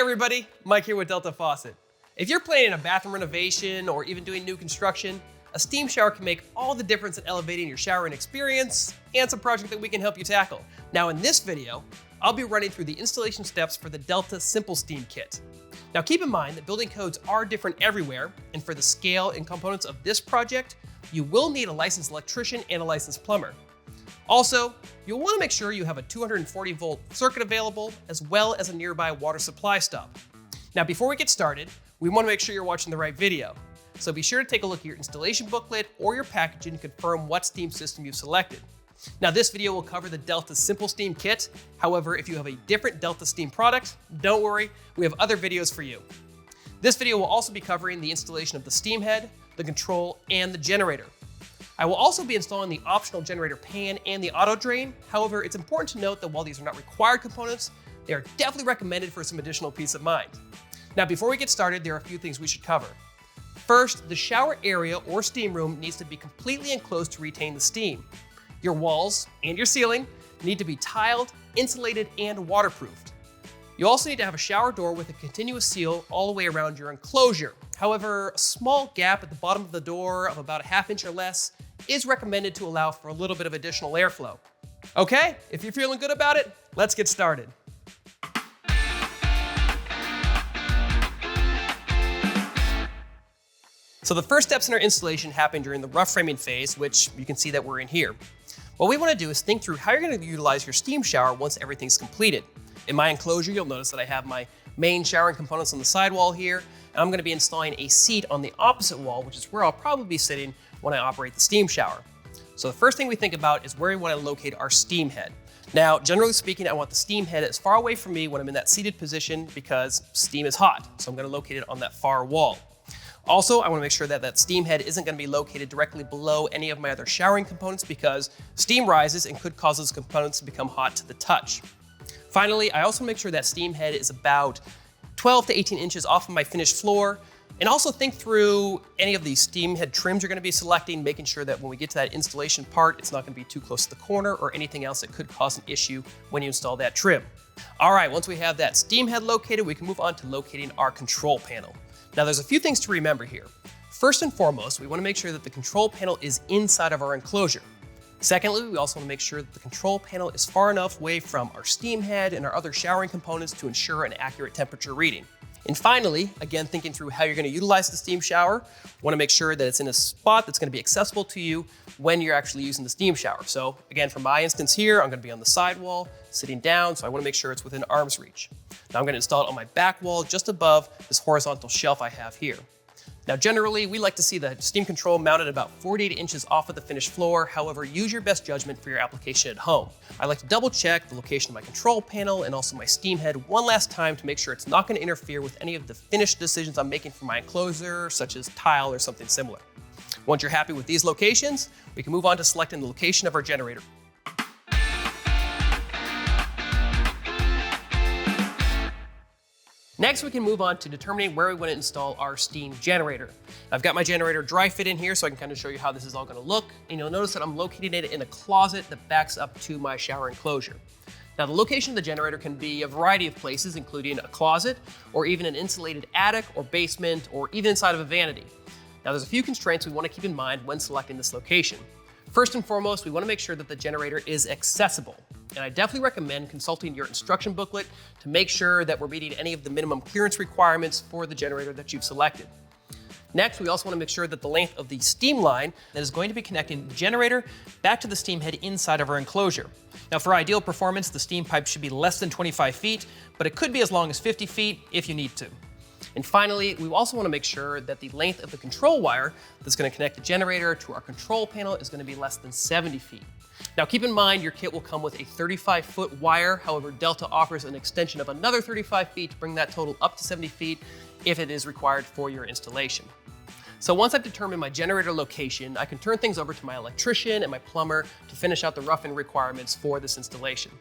everybody, Mike here with Delta Faucet. If you're planning a bathroom renovation or even doing new construction, a steam shower can make all the difference in elevating your showering experience, and it's a project that we can help you tackle. Now in this video, I'll be running through the installation steps for the Delta SimpleSteam Kit. Now keep in mind that building codes are different everywhere, and for the scale and components of this project, you will need a licensed electrician and a licensed plumber. Also, you'll want to make sure you have a 240 volt circuit available, as well as a nearby water supply stop. Now before we get started, we want to make sure you're watching the right video. So be sure to take a look at your installation booklet or your packaging to confirm what steam system you've selected. Now this video will cover the Delta SimpleSteam Kit. However, if you have a different Delta Steam product, don't worry, we have other videos for you. This video will also be covering the installation of the steam head, the control, and the generator. I will also be installing the optional generator pan and the auto drain. However, it's important to note that while these are not required components, they are definitely recommended for some additional peace of mind. Now, before we get started, there are a few things we should cover. First, the shower area or steam room needs to be completely enclosed to retain the steam. Your walls and your ceiling need to be tiled, insulated, and waterproofed. You also need to have a shower door with a continuous seal all the way around your enclosure. However, a small gap at the bottom of the door of about a ½ inch or less is recommended to allow for a little bit of additional airflow. Okay, if you're feeling good about it, let's get started. So the first steps in our installation happen during the rough framing phase, which you can see that we're in here. What we want to do is think through how you're going to utilize your steam shower once everything's completed. In my enclosure, you'll notice that I have my main showering components on the sidewall here, and I'm going to be installing a seat on the opposite wall, which is where I'll probably be sitting when I operate the steam shower. So the first thing we think about is where we want to locate our steam head. Now, generally speaking, I want the steam head as far away from me when I'm in that seated position because steam is hot, so I'm going to locate it on that far wall. Also, I want to make sure that that steam head isn't going to be located directly below any of my other showering components because steam rises and could cause those components to become hot to the touch. Finally, I also make sure that steam head is about 12 to 18 inches off of my finished floor, and also think through any of these steam head trims you're going to be selecting, making sure that when we get to that installation part, it's not going to be too close to the corner or anything else that could cause an issue when you install that trim. All right, once we have that steam head located, we can move on to locating our control panel. Now there's a few things to remember here. First and foremost, we want to make sure that the control panel is inside of our enclosure. Secondly, we also want to make sure that the control panel is far enough away from our steam head and our other showering components to ensure an accurate temperature reading. And finally, again, thinking through how you're going to utilize the steam shower, want to make sure that it's in a spot that's going to be accessible to you when you're actually using the steam shower. So again, for my instance here, I'm going to be on the sidewall, sitting down, so I want to make sure it's within arm's reach. Now I'm going to install it on my back wall just above this horizontal shelf I have here. Now generally, we like to see the steam control mounted about 48 inches off of the finished floor. However, use your best judgment for your application at home. I like to double check the location of my control panel and also my steam head one last time to make sure it's not going to interfere with any of the finished decisions I'm making for my enclosure, such as tile or something similar. Once you're happy with these locations, we can move on to selecting the location of our generator. Next, we can move on to determining where we want to install our steam generator. I've got my generator dry fit in here so I can kind of show you how this is all going to look. And you'll notice that I'm locating it in a closet that backs up to my shower enclosure. Now the location of the generator can be a variety of places, including a closet or even an insulated attic or basement or even inside of a vanity. Now there's a few constraints we want to keep in mind when selecting this location. First and foremost, we want to make sure that the generator is accessible. And I definitely recommend consulting your instruction booklet to make sure that we're meeting any of the minimum clearance requirements for the generator that you've selected. Next, we also want to make sure that the length of the steam line that is going to be connecting the generator back to the steam head inside of our enclosure. Now for ideal performance, the steam pipe should be less than 25 feet, but it could be as long as 50 feet if you need to. And finally, we also want to make sure that the length of the control wire that's going to connect the generator to our control panel is going to be less than 70 feet. Now keep in mind your kit will come with a 35-foot wire, however Delta offers an extension of another 35 feet to bring that total up to 70 feet if it is required for your installation. So once I've determined my generator location, I can turn things over to my electrician and my plumber to finish out the rough-in requirements for this installation.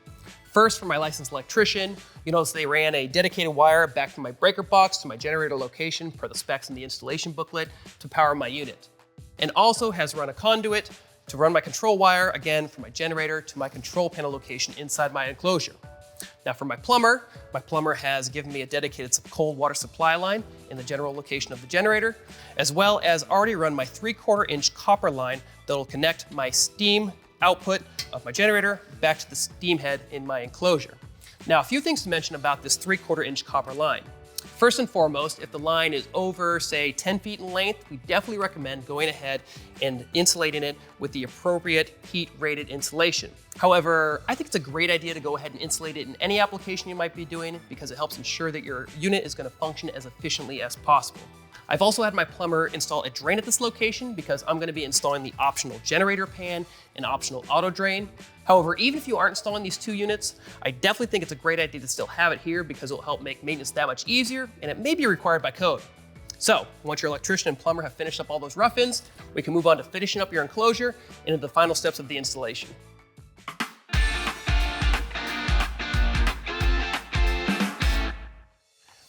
First, for my licensed electrician, you notice they ran a dedicated wire back from my breaker box to my generator location per the specs in the installation booklet to power my unit. And also has run a conduit to run my control wire, again, from my generator to my control panel location inside my enclosure. Now for my plumber has given me a dedicated cold water supply line in the general location of the generator, as well as already run my 3/4 inch copper line that will connect my steam output of my generator back to the steam head in my enclosure. Now, a few things to mention about this 3/4 inch copper line. First and foremost, if the line is over, say, 10 feet in length, we definitely recommend going ahead and insulating it with the appropriate heat-rated insulation. However, I think it's a great idea to go ahead and insulate it in any application you might be doing because it helps ensure that your unit is going to function as efficiently as possible. I've also had my plumber install a drain at this location because I'm going to be installing the optional generator pan and optional auto drain. However, even if you aren't installing these two units, I definitely think it's a great idea to still have it here because it will help make maintenance that much easier, and it may be required by code. So, once your electrician and plumber have finished up all those rough-ins, we can move on to finishing up your enclosure and into the final steps of the installation.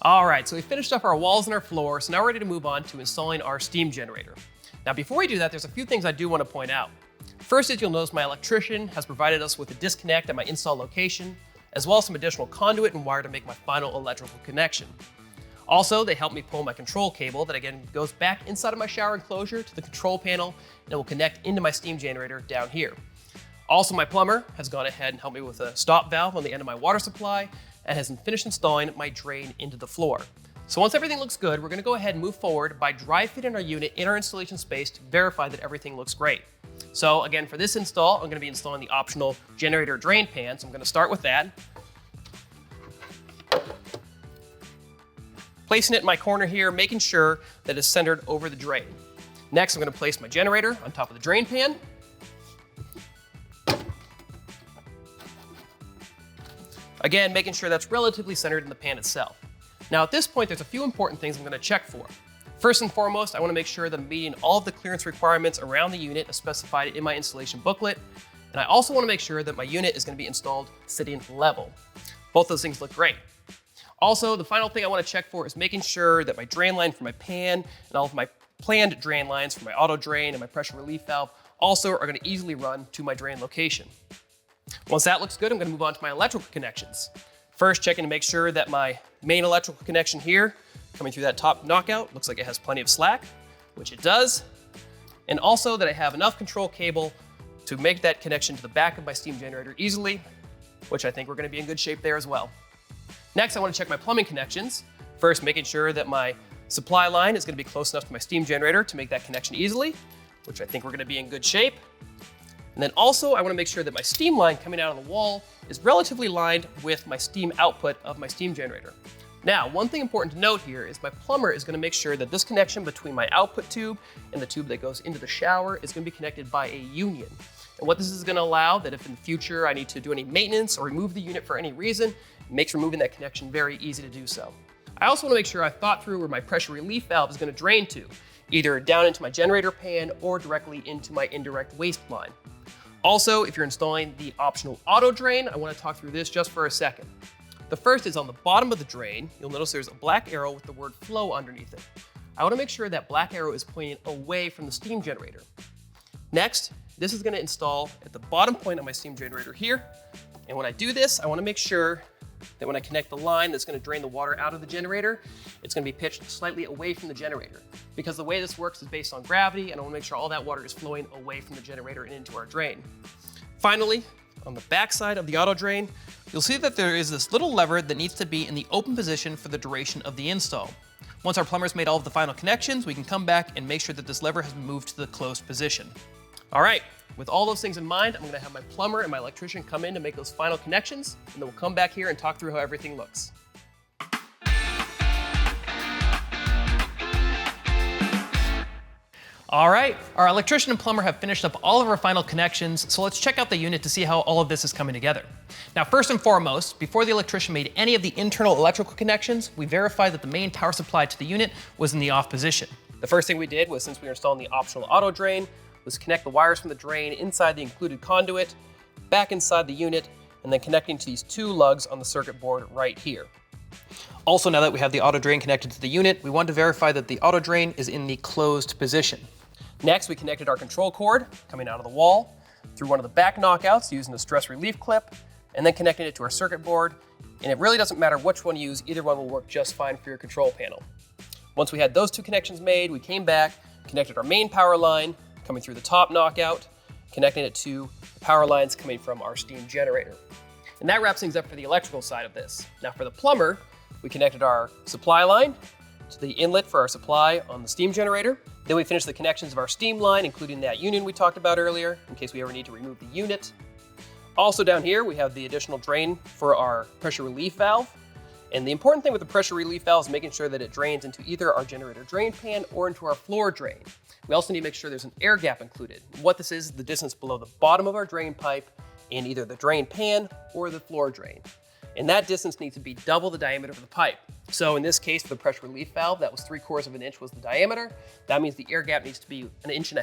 All right, so we finished up our walls and our floor, so now we're ready to move on to installing our steam generator. Now, before we do that, there's a few things I do want to point out. First is you'll notice my electrician has provided us with a disconnect at my install location, as well as some additional conduit and wire to make my final electrical connection. Also, they helped me pull my control cable that again goes back inside of my shower enclosure to the control panel and will connect into my steam generator down here. Also, my plumber has gone ahead and helped me with a stop valve on the end of my water supply and has finished installing my drain into the floor. So once everything looks good, we're going to go ahead and move forward by dry fitting our unit in our installation space to verify that everything looks great. So again, for this install, I'm going to be installing the optional generator drain pan. So I'm going to start with that. Placing it in my corner here, making sure that it's centered over the drain. Next, I'm going to place my generator on top of the drain pan. Again, making sure that's relatively centered in the pan itself. Now at this point, there's a few important things I'm going to check for. First and foremost, I want to make sure that I'm meeting all of the clearance requirements around the unit as specified in my installation booklet. And I also want to make sure that my unit is going to be installed sitting level. Both those things look great. Also, the final thing I want to check for is making sure that my drain line for my pan and all of my planned drain lines for my auto drain and my pressure relief valve also are going to easily run to my drain location. Once that looks good, I'm going to move on to my electrical connections. First, checking to make sure that my main electrical connection here, coming through that top knockout, looks like it has plenty of slack, which it does. And also that I have enough control cable to make that connection to the back of my steam generator easily, which I think we're going to be in good shape there as well. Next, I want to check my plumbing connections. First, making sure that my supply line is going to be close enough to my steam generator to make that connection easily, which I think we're going to be in good shape. And then also, I want to make sure that my steam line coming out on the wall is relatively lined with my steam output of my steam generator. Now, one thing important to note here is my plumber is going to make sure that this connection between my output tube and the tube that goes into the shower is going to be connected by a union. And what this is going to allow that if in the future I need to do any maintenance or remove the unit for any reason, it makes removing that connection very easy to do so. I also want to make sure I've thought through where my pressure relief valve is going to drain to, either down into my generator pan or directly into my indirect waste line. Also, if you're installing the optional auto drain, I want to talk through this just for a second. The first is on the bottom of the drain. You'll notice there's a black arrow with the word flow underneath it. I want to make sure that black arrow is pointing away from the steam generator. Next, this is going to install at the bottom point of my steam generator here. And when I do this, I want to make sure that when I connect the line that's going to drain the water out of the generator, it's going to be pitched slightly away from the generator. Because the way this works is based on gravity, and I want to make sure all that water is flowing away from the generator and into our drain. Finally, on the back side of the auto drain, you'll see that there is this little lever that needs to be in the open position for the duration of the install. Once our plumber's made all of the final connections, we can come back and make sure that this lever has been moved to the closed position. All right, with all those things in mind, I'm going to have my plumber and my electrician come in to make those final connections, and then we'll come back here and talk through how everything looks. All right, our electrician and plumber have finished up all of our final connections, so let's check out the unit to see how all of this is coming together. Now, first and foremost, before the electrician made any of the internal electrical connections, we verified that the main power supply to the unit was in the off position. The first thing we did was, since we were installing the optional auto drain, was connect the wires from the drain inside the included conduit, back inside the unit, and then connecting to these two lugs on the circuit board right here. Also, now that we have the auto drain connected to the unit, we want to verify that the auto drain is in the closed position. Next, we connected our control cord coming out of the wall through one of the back knockouts using a stress relief clip, and then connecting it to our circuit board. And it really doesn't matter which one you use, either one will work just fine for your control panel. Once we had those two connections made, we came back, connected our main power line coming through the top knockout, connecting it to the power lines coming from our steam generator. And that wraps things up for the electrical side of this. Now for the plumber, we connected our supply line to the inlet for our supply on the steam generator. Then we finished the connections of our steam line, including that union we talked about earlier, in case we ever need to remove the unit. Also down here, we have the additional drain for our pressure relief valve. And the important thing with the pressure relief valve is making sure that it drains into either our generator drain pan or into our floor drain. We also need to make sure there's an air gap included. What this is the distance below the bottom of our drain pipe in either the drain pan or the floor drain. And that distance needs to be double the diameter of the pipe. So in this case, for the pressure relief valve, that was 3/4 of an inch was the diameter. That means the air gap needs to be 1.5 inches.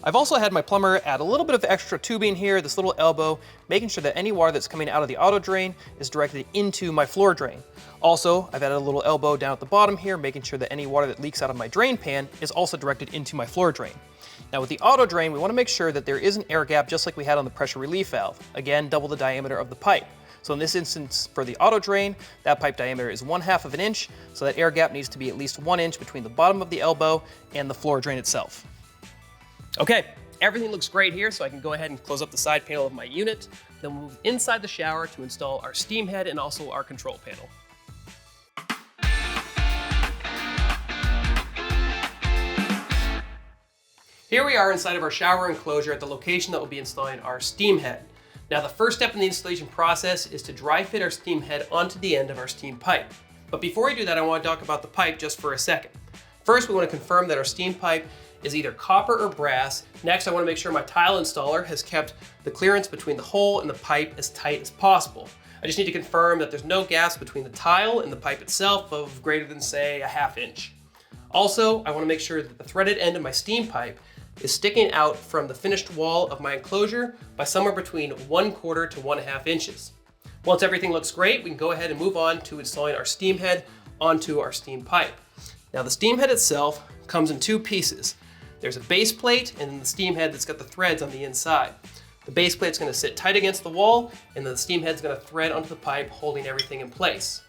I've also had my plumber add a little bit of extra tubing here, this little elbow, making sure that any water that's coming out of the auto drain is directed into my floor drain. Also, I've added a little elbow down at the bottom here, making sure that any water that leaks out of my drain pan is also directed into my floor drain. Now with the auto drain, we want to make sure that there is an air gap just like we had on the pressure relief valve. Again, double the diameter of the pipe. So in this instance, for the auto drain, that pipe diameter is 1/2 of an inch, so that air gap needs to be at least 1 inch between the bottom of the elbow and the floor drain itself. Okay, everything looks great here, so I can go ahead and close up the side panel of my unit. Then we'll move inside the shower to install our steam head and also our control panel. Here we are inside of our shower enclosure at the location that we'll be installing our steam head. Now the first step in the installation process is to dry fit our steam head onto the end of our steam pipe. But before we do that, I want to talk about the pipe just for a second. First, we want to confirm that our steam pipe is either copper or brass. Next, I want to make sure my tile installer has kept the clearance between the hole and the pipe as tight as possible. I just need to confirm that there's no gaps between the tile and the pipe itself of greater than, say, 1/2 inch. Also, I want to make sure that the threaded end of my steam pipe is sticking out from the finished wall of my enclosure by somewhere between 1/4 to 1/2 inches. Once everything looks great, we can go ahead and move on to installing our steam head onto our steam pipe. Now the steam head itself comes in 2 pieces. There's a base plate and then the steam head that's got the threads on the inside. The base plate's going to sit tight against the wall, and then the steam head's going to thread onto the pipe, holding everything in place.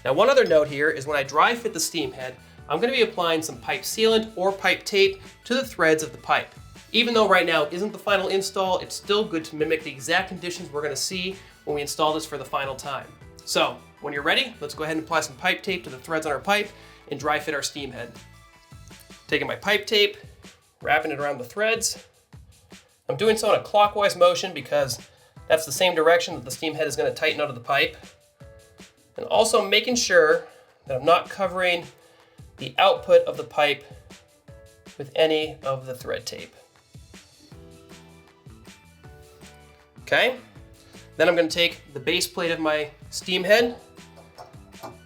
Now one other note here is when I dry fit the steam head, I'm going to be applying some pipe sealant or pipe tape to the threads of the pipe. Even though right now isn't the final install, it's still good to mimic the exact conditions we're going to see when we install this for the final time. So when you're ready, let's go ahead and apply some pipe tape to the threads on our pipe and dry fit our steam head. Taking my pipe tape, wrapping it around the threads. I'm doing so in a clockwise motion because that's the same direction that the steam head is going to tighten out of the pipe. And also making sure that I'm not covering the output of the pipe with any of the thread tape. Okay, then I'm going to take the base plate of my steam head,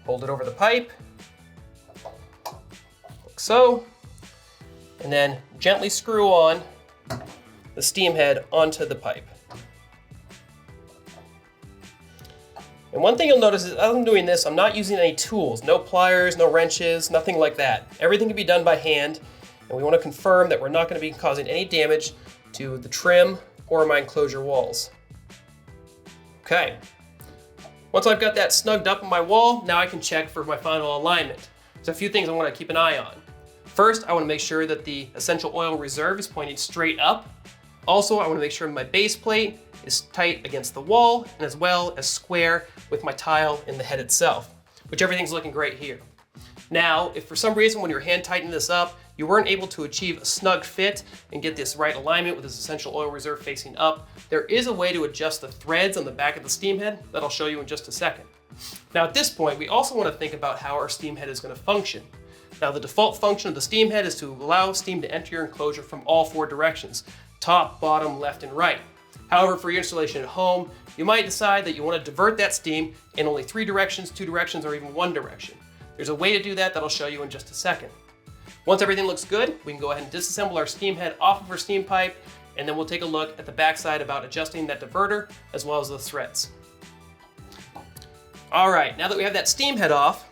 hold it over the pipe, like so, and then gently screw on the steam head onto the pipe. And one thing you'll notice is as I'm doing this, I'm not using any tools, no pliers, no wrenches, nothing like that. Everything can be done by hand, and we want to confirm that we're not going to be causing any damage to the trim or my enclosure walls. Okay, once I've got that snugged up on my wall, now I can check for my final alignment. There's a few things I want to keep an eye on. First, I want to make sure that the essential oil reserve is pointing straight up. Also, I want to make sure my base plate is tight against the wall and as well as square with my tile in the head itself, which everything's looking great here. Now, if for some reason when you're hand tightening this up, you weren't able to achieve a snug fit and get this right alignment with this essential oil reserve facing up, there is a way to adjust the threads on the back of the steam head that I'll show you in just a second. Now at this point, we also want to think about how our steam head is going to function. Now the default function of the steam head is to allow steam to enter your enclosure from all 4 directions, top, bottom, left, and right. However, for your installation at home, you might decide that you want to divert that steam in only 3 directions, 2 directions, or even 1 direction. There's a way to do that I'll show you in just a second. Once everything looks good, we can go ahead and disassemble our steam head off of our steam pipe, and then we'll take a look at the backside about adjusting that diverter as well as the threads. All right, now that we have that steam head off,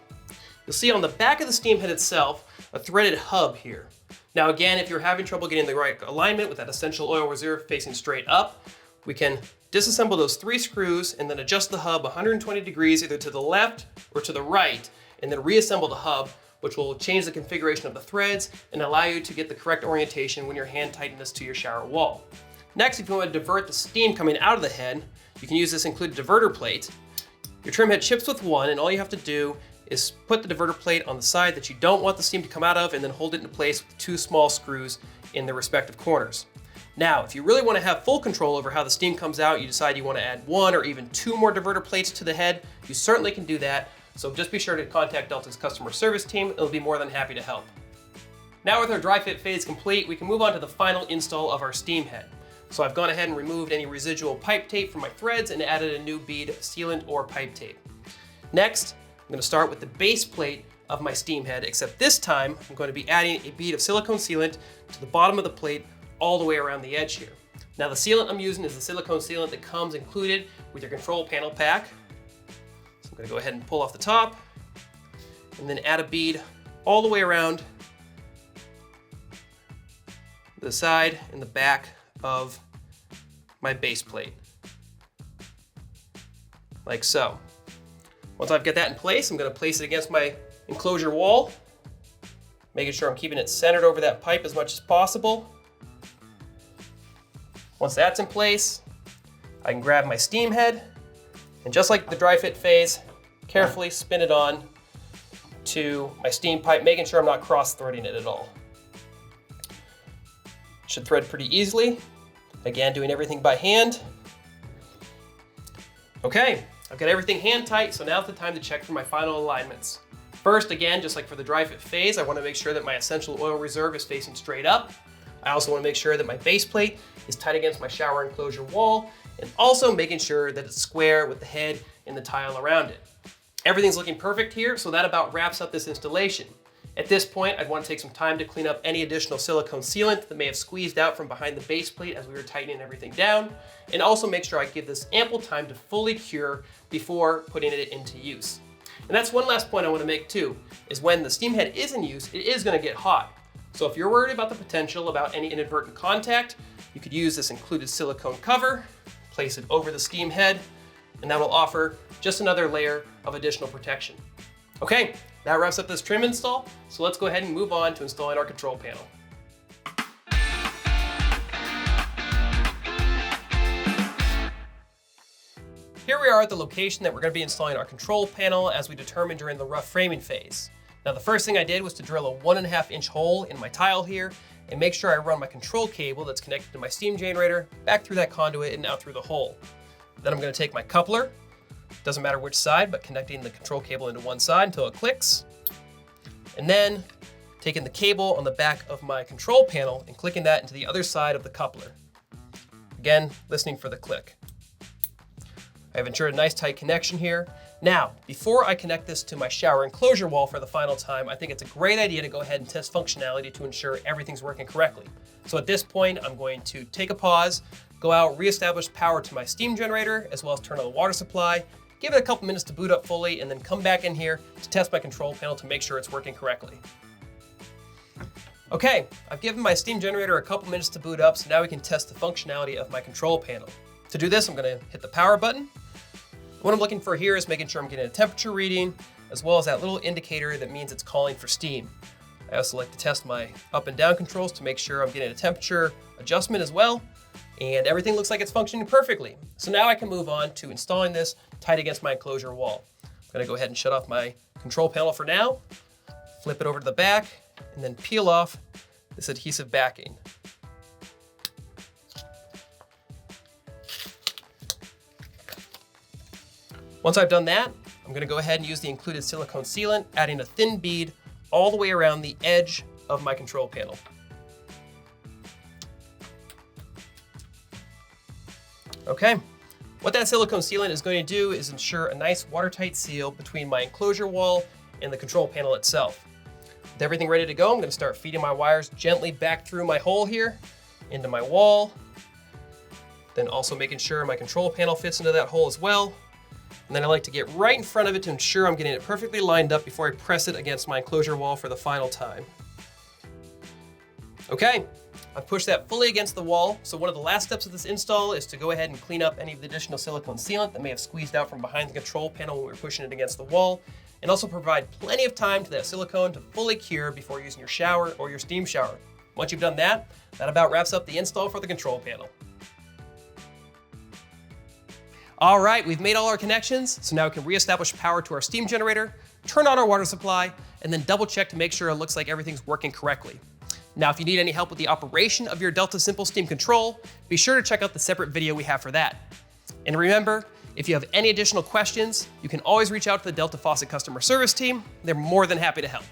you'll see on the back of the steam head itself a threaded hub here. Now again, if you're having trouble getting the right alignment with that essential oil reserve facing straight up, we can disassemble those 3 screws and then adjust the hub 120 degrees either to the left or to the right, and then reassemble the hub, which will change the configuration of the threads and allow you to get the correct orientation when you're hand tightening this to your shower wall. Next, if you want to divert the steam coming out of the head, you can use this included diverter plate. Your trim head ships with one, and all you have to do is put the diverter plate on the side that you don't want the steam to come out of, and then hold it into place with 2 small screws in the respective corners. Now, if you really want to have full control over how the steam comes out, you decide you want to add 1 or even 2 more diverter plates to the head, you certainly can do that. So just be sure to contact Delta's customer service team. They'll be more than happy to help. Now with our dry fit phase complete, we can move on to the final install of our steam head. So I've gone ahead and removed any residual pipe tape from my threads and added a new bead of sealant or pipe tape. Next, I'm going to start with the base plate of my steam head, except this time I'm going to be adding a bead of silicone sealant to the bottom of the plate all the way around the edge here. Now the sealant I'm using is the silicone sealant that comes included with your control panel pack. So I'm going to go ahead and pull off the top and then add a bead all the way around the side and the back of my base plate, like so. Once I've got that in place, I'm going to place it against my enclosure wall, making sure I'm keeping it centered over that pipe as much as possible. Once that's in place, I can grab my steam head and just like the dry fit phase, carefully spin it on to my steam pipe, making sure I'm not cross-threading it at all. Should thread pretty easily. Again, doing everything by hand. Okay, I've got everything hand tight, so now's the time to check for my final alignments. First, again, just like for the dry fit phase, I want to make sure that my essential oil reserve is facing straight up. I also want to make sure that my base plate is tight against my shower enclosure wall, and also making sure that it's square with the head and the tile around it. Everything's looking perfect here, so that about wraps up this installation. At this point, I'd want to take some time to clean up any additional silicone sealant that may have squeezed out from behind the base plate as we were tightening everything down, and also make sure I give this ample time to fully cure before putting it into use. And that's one last point I want to make too, is when the steam head is in use, it is going to get hot. So if you're worried about the potential about any inadvertent contact, you could use this included silicone cover, place it over the steam head, and that will offer just another layer of additional protection. Okay, that wraps up this trim install, so let's go ahead and move on to installing our control panel. Here we are at the location that we're going to be installing our control panel as we determined during the rough framing phase. Now the first thing I did was to drill a 1.5 inch hole in my tile here and make sure I run my control cable that's connected to my steam generator back through that conduit and out through the hole. Then I'm going to take my coupler, doesn't matter which side, but connecting the control cable into one side until it clicks. And then taking the cable on the back of my control panel and clicking that into the other side of the coupler. Again, listening for the click. I have ensured a nice tight connection here. Now, before I connect this to my shower enclosure wall for the final time, I think it's a great idea to go ahead and test functionality to ensure everything's working correctly. So at this point, I'm going to take a pause, go out, reestablish power to my steam generator, as well as turn on the water supply, give it a couple minutes to boot up fully, and then come back in here to test my control panel to make sure it's working correctly. Okay, I've given my steam generator a couple minutes to boot up, so now we can test the functionality of my control panel. To do this, I'm going to hit the power button. What I'm looking for here is making sure I'm getting a temperature reading, as well as that little indicator that means it's calling for steam. I also like to test my up and down controls to make sure I'm getting a temperature adjustment as well, and everything looks like it's functioning perfectly. So now I can move on to installing this tight against my enclosure wall. I'm going to go ahead and shut off my control panel for now, flip it over to the back, and then peel off this adhesive backing. Once I've done that, I'm going to go ahead and use the included silicone sealant, adding a thin bead all the way around the edge of my control panel. Okay, what that silicone sealant is going to do is ensure a nice watertight seal between my enclosure wall and the control panel itself. With everything ready to go, I'm going to start feeding my wires gently back through my hole here into my wall, then also making sure my control panel fits into that hole as well. And then I like to get right in front of it to ensure I'm getting it perfectly lined up before I press it against my enclosure wall for the final time. Okay, I've pushed that fully against the wall, so one of the last steps of this install is to go ahead and clean up any of the additional silicone sealant that may have squeezed out from behind the control panel when we were pushing it against the wall, and also provide plenty of time to that silicone to fully cure before using your shower or your steam shower. Once you've done that, that about wraps up the install for the control panel. All right, we've made all our connections, so now we can reestablish power to our steam generator, turn on our water supply, and then double check to make sure it looks like everything's working correctly. Now, if you need any help with the operation of your Delta SimpleSteam control, be sure to check out the separate video we have for that. And remember, if you have any additional questions, you can always reach out to the Delta Faucet customer service team. They're more than happy to help.